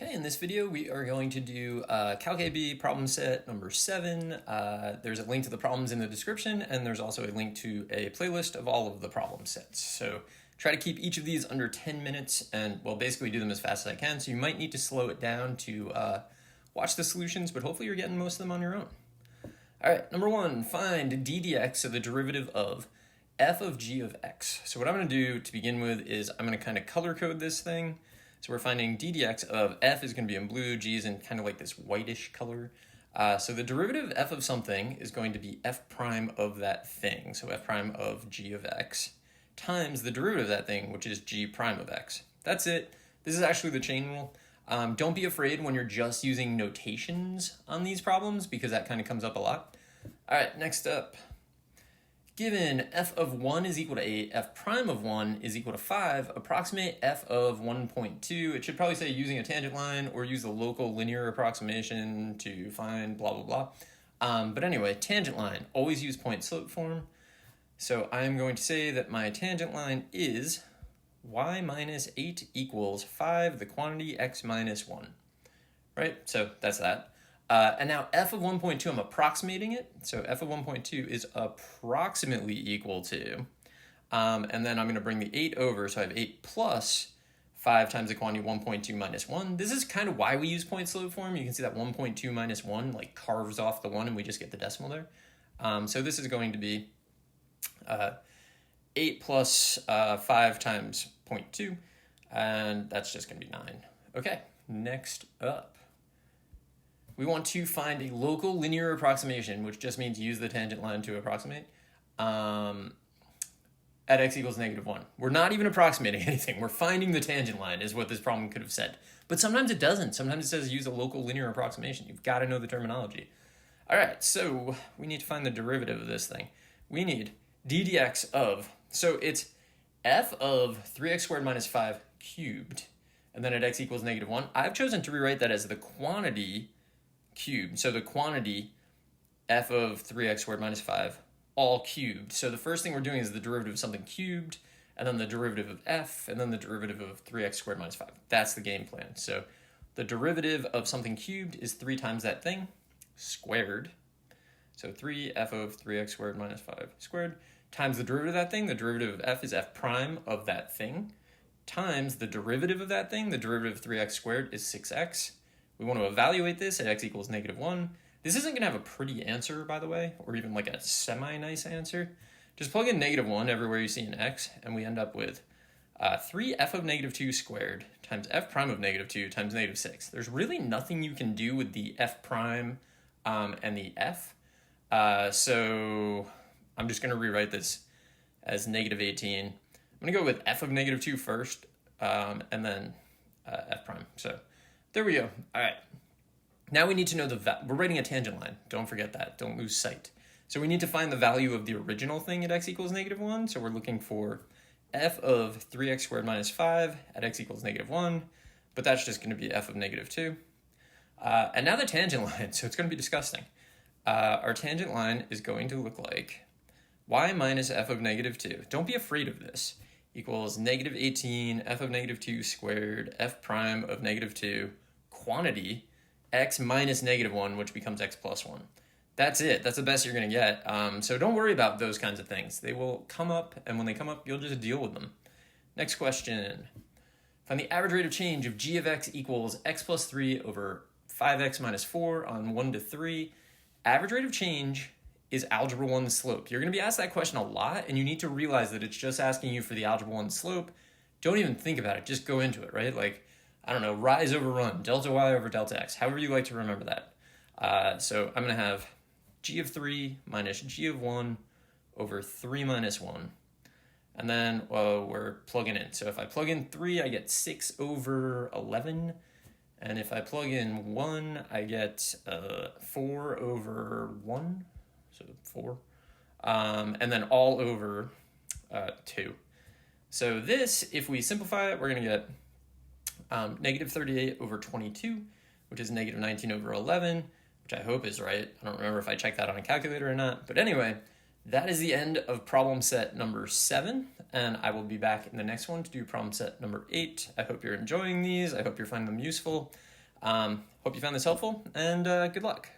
Okay, in this video we are going to do Calc Problem Set number 7. There's a link to the problems in the description, and there's also a link to a playlist of all of the problem sets. So try to keep each of these under 10 minutes and, well, basically do them as fast as I can. So you might need to slow it down to watch the solutions, but hopefully you're getting most of them on your own. All right, number 1, find d dx, so the derivative of f of g of x. So what I'm going to do to begin with is I'm going to kind of color code this thing. So we're finding d dx of f is going to be in blue, g is in kind of like this whitish color. So the derivative of f of something is going to be f prime of that thing, so f prime of g of x, times the derivative of that thing, which is g prime of x. That's it. This is actually the chain rule. Don't be afraid when you're just using notations on these problems, because that kind of comes up a lot. All right, next up. Given f of 1 is equal to 8, f prime of 1 is equal to 5, approximate f of 1.2. It should probably say using a tangent line or use the local linear approximation to find blah, blah, blah. But anyway, tangent line, always use point slope form. So I'm going to say that my tangent line is y minus 8 equals 5, the quantity x minus 1. Right, so that's that. And now f of 1.2, I'm approximating it. So f of 1.2 is approximately equal to, and then I'm going to bring the 8 over. So I have 8 plus 5 times the quantity 1.2 minus 1. This is kind of why we use point slope form. You can see that 1.2 minus 1 like carves off the 1 and we just get the decimal there. So this is going to be 8 plus 5 times 0.2, and that's just going to be 9. Okay, next up. We want to find a local linear approximation, which just means use the tangent line to approximate, at x equals -1. We're not even approximating anything. We're finding the tangent line is what this problem could have said. But sometimes it doesn't. Sometimes it says use a local linear approximation. You've got to know the terminology. All right, so we need to find the derivative of this thing. We need d dx of, so it's f of 3x squared minus 5 cubed, and then at x equals -1. I've chosen to rewrite that as the quantity cubed. So the quantity f of 3x squared minus 5 all cubed. So the first thing we're doing is the derivative of something cubed, and then the derivative of f, and then the derivative of 3x squared minus 5. That's the game plan. So the derivative of something cubed is 3 times that thing squared. So 3 f of 3x squared minus 5 squared times the derivative of that thing. The derivative of f is f prime of that thing, times the derivative of that thing. The derivative of 3x squared is 6x. We want to evaluate this at x equals -1. This isn't going to have a pretty answer, by the way, or even like a semi-nice answer. Just plug in -1 everywhere you see an x, and we end up with 3f of -2 squared times f prime of -2 times -6. There's really nothing you can do with the f prime and the f. So I'm just going to rewrite this as -18. I'm going to go with f of -2 first, and then f prime. So there we go. All right. Now we need to know we're writing a tangent line. Don't forget that. Don't lose sight. So we need to find the value of the original thing at x equals -1. So we're looking for f of 3x squared minus 5 at x equals -1, but that's just going to be f of -2. And now the tangent line, so it's going to be disgusting. Our tangent line is going to look like y minus f of -2. Don't be afraid of this. Equals -18 f of -2 squared f prime of -2 quantity x minus -1, which becomes x plus 1. That's it. That's the best you're going to get. So don't worry about those kinds of things. They will come up, and when they come up, you'll just deal with them. Next question. Find the average rate of change of g of x equals x plus 3 over 5x minus 4 on 1 to 3. Average rate of change is algebra 1 slope. You're going to be asked that question a lot, and you need to realize that it's just asking you for the algebra 1 slope. Don't even think about it. Just go into it, right? Like, I don't know, rise over run, delta y over delta x, however you like to remember that. So I'm going to have g of 3 minus g of 1 over 3 minus 1. And then we're plugging in. So if I plug in 3, I get 6 over 11. And if I plug in 1, I get 4 over 1. So 4, and then all over 2. So this, if we simplify it, we're going to get -38 over 22, which is -19 over 11, which I hope is right. I don't remember if I checked that on a calculator or not. But anyway, that is the end of problem set number 7, and I will be back in the next one to do problem set number 8. I hope you're enjoying these. I hope you're finding them useful. Hope you found this helpful, and good luck.